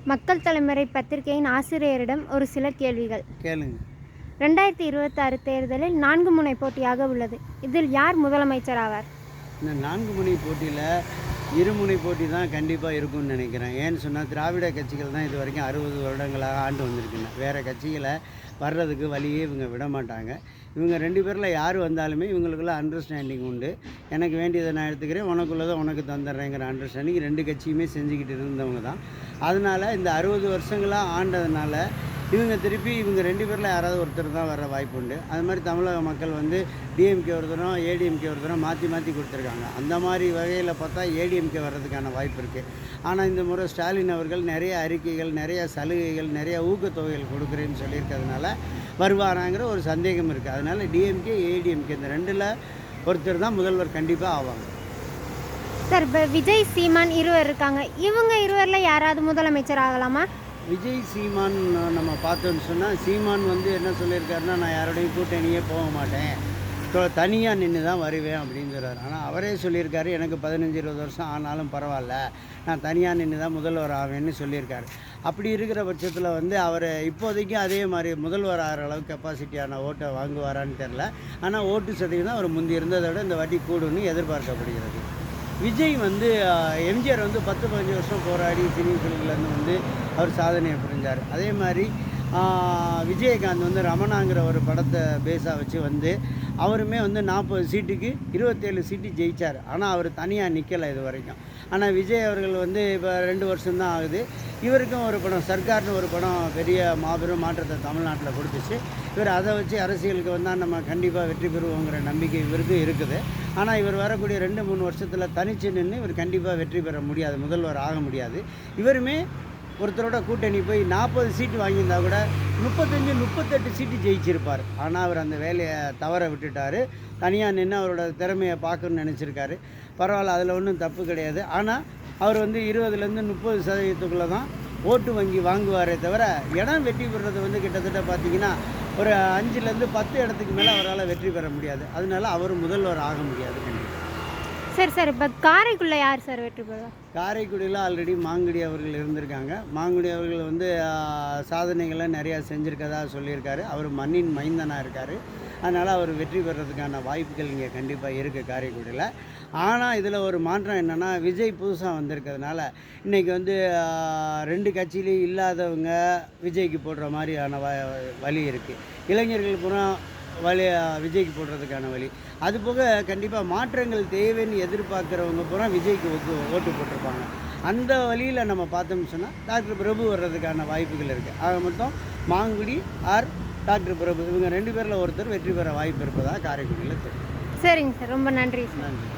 மக்கள் தலைமுறை பத்திரிகையின் ஆசிரியரிடம் ஒரு சில கேள்விகள். கேளுங்க. 2026 தேர்தலில் 4 முனை போட்டியாக உள்ளது. இதில் யார் முதலமைச்சர் ஆவார்? இந்த 4 முனை போட்டியில் இருமுனை போட்டி தான் கண்டிப்பாக இருக்கும்னு நினைக்கிறேன். ஏன்னு சொன்னால் திராவிட கட்சிகள் தான் இது வரைக்கும் 60 வருடங்களாக ஆண்டு வந்திருக்குங்க. வேறு கட்சிகளை வர்றதுக்கு வழியே இவங்க விட மாட்டாங்க. இவங்க 2 பேரில் யார் வந்தாலுமே இவங்களுக்குள்ள அண்டர்ஸ்டாண்டிங் உண்டு. எனக்கு வேண்டியதை நான் எடுத்துக்கிறேன், உனக்குள்ளதை உனக்கு தந்துடுறேங்கிற அண்டர்ஸ்டாண்டிங் 2 கட்சியுமே செஞ்சுக்கிட்டு இருந்தவங்க தான். அதனால் இந்த 60 வருஷங்களாக ஆண்டதுனால இவங்க 2 பேரில் யாராவது ஒருத்தர் தான் வர வாய்ப்பு உண்டு. அது மாதிரி தமிழக மக்கள் டிஎம்கே ஒருத்தரும் ஏடிஎம்கே ஒருத்தரும் மாற்றி கொடுத்துருக்காங்க. அந்த மாதிரி வகையில் பார்த்தா ஏடிஎம்கே வர்றதுக்கான வாய்ப்பு இருக்குது. ஆனால் இந்த முறை ஸ்டாலின் அவர்கள் நிறைய அறிக்கைகள், நிறைய சலுகைகள், நிறைய ஊக்கத்தொகைகள் கொடுக்குறேன்னு சொல்லியிருக்கிறதுனால வருவாராங்கிற ஒரு சந்தேகம் இருக்குது. அதனால் டிஎம்கே ஏடிஎம்கே இந்த 2ல் ஒருத்தர் தான் முதல்வர் கண்டிப்பாக ஆவாங்க. சார், இப்போ விஜய் சீமான் இருவர் இருக்காங்க. இவங்க இருவரில் யாராவது முதலமைச்சர் ஆகலாமா? விஜய் சீமான் நம்ம பார்த்தோன்னு சொன்னால், சீமான் என்ன சொல்லியிருக்காருன்னா, நான் யாரோடையும் கூட்டணியே போக மாட்டேன், தனியாக நின்று தான் வருவேன் அப்படின்னு சொல்கிறார். ஆனால் அவரே சொல்லியிருக்காரு, எனக்கு 15-20 வருஷம் ஆனாலும் பரவாயில்ல, நான் தனியாக நின்று தான் முதல்வர் ஆவேன்னு சொல்லியிருக்காரு. அப்படி இருக்கிற பட்சத்தில் அவர் இப்போதைக்கு அதே மாதிரி முதல்வர் ஆகிற அளவுக்கு கெப்பாசிட்டியான ஓட்டை வாங்குவாரான்னு தெரில. ஆனால் ஓட்டு சதவீதம் அவர் முந்தி இருந்ததை விட இந்த வாட்டி கூடுன்னு எதிர்பார்க்கப்படுகிறது. விஜய் எம்ஜிஆர் 10-15 வருஷம் போராடி சினி ஃபீல்ட்லேருந்து அவர் சாதனையை புரிஞ்சார். அதே மாதிரி விஜயகாந்த் ரமணாங்கிற ஒரு படத்தை பேஸாக வச்சு அவருமே 40 சீட்டுக்கு 27 சீட்டு ஜெயித்தார். ஆனால் அவர் தனியாக நிற்கலை இது வரைக்கும். ஆனால் விஜய் அவர்கள் இப்போ 2 வருஷம்தான் ஆகுது. இவருக்கும் ஒரு படம் சர்க்கார்னு ஒரு படம் பெரிய மாபெரும் மாற்றத்தை தமிழ்நாட்டில் கொடுத்துச்சு. இவர் அதை வச்சு அரசியலுக்கு வந்தால் நம்ம கண்டிப்பாக வெற்றி பெறுவோங்கிற நம்பிக்கை இவருக்கும் இருக்குது. ஆனால் இவர் வரக்கூடிய 2-3 வருஷத்தில் தனிச்சு நின்று இவர் கண்டிப்பாக வெற்றி பெற முடியாது, முதல்வர் ஆக முடியாது. இவருமே ஒருத்தரோட கூட்டணி போய் 40 சீட்டு வாங்கியிருந்தால் கூட 35-38 சீட்டு ஜெயிச்சிருப்பார். ஆனால் அவர் அந்த வேலையை தவற விட்டுட்டார். தனியாக நின்று அவரோட திறமையை பார்க்கணுன்னு நினச்சிருக்காரு. பரவாயில்ல, அதில் ஒன்றும் தப்பு கிடையாது. ஆனால் அவர் 20-30% தான் ஓட்டு வங்கி வாங்குவாரே தவிர இடம் வெற்றி பெறுறது கிட்டத்தட்ட பார்த்திங்கன்னா ஒரு 5-10 இடத்துக்கு மேலே அவரால் வெற்றி பெற முடியாது. அதனால அவர் முதல்வர் ஆக முடியாது கண்டிப்பாக. சரி சார், இப்போ காரைக்குடியில் யார் சார் வெற்றி பெறுவார்? காரைக்குடியில் ஆல்ரெடி மாங்குடி அவர்கள் இருந்திருக்காங்க. மாங்குடி அவர்கள் சாதனைகளை நிறையா செஞ்சுருக்கதா சொல்லியிருக்காரு. அவர் மண்ணின் மைந்தனாக இருக்கார். அதனால் அவர் வெற்றி பெறதுக்கான வாய்ப்புகள் இங்கே கண்டிப்பாக இருக்குது காரைக்குடியில். ஆனால் இதில் ஒரு மாற்றம் என்னென்னா, விஜய் புதுசாக வந்திருக்கிறதுனால இன்றைக்கி 2 கட்சியிலையும் இல்லாதவங்க விஜய்க்கு போடுற மாதிரியான வழி இருக்குது. இளைஞர்கள் புறம் விஜய்க்கு போடுறதுக்கான வழி. அதுபோக கண்டிப்பாக மாற்றங்கள் தேவைன்னு எதிர்பார்க்குறவங்க பூரா விஜய்க்கு ஓட்டு போட்டிருப்பாங்க. அந்த வழியில் நம்ம பார்த்தோம்னு சொன்னால் டாக்டர் பிரபு வர்றதுக்கான வாய்ப்புகள் இருக்குது. ஆக மொத்தம் மாங்குடி ஆர் டாக்டர் பிரபு இவங்க 2 பேரில் ஒருத்தர் வெற்றி பெற வாய்ப்பு இருப்பதாக காரைக்குடியில் தெரியும். சரிங்க சார், ரொம்ப நன்றி. நன்றி.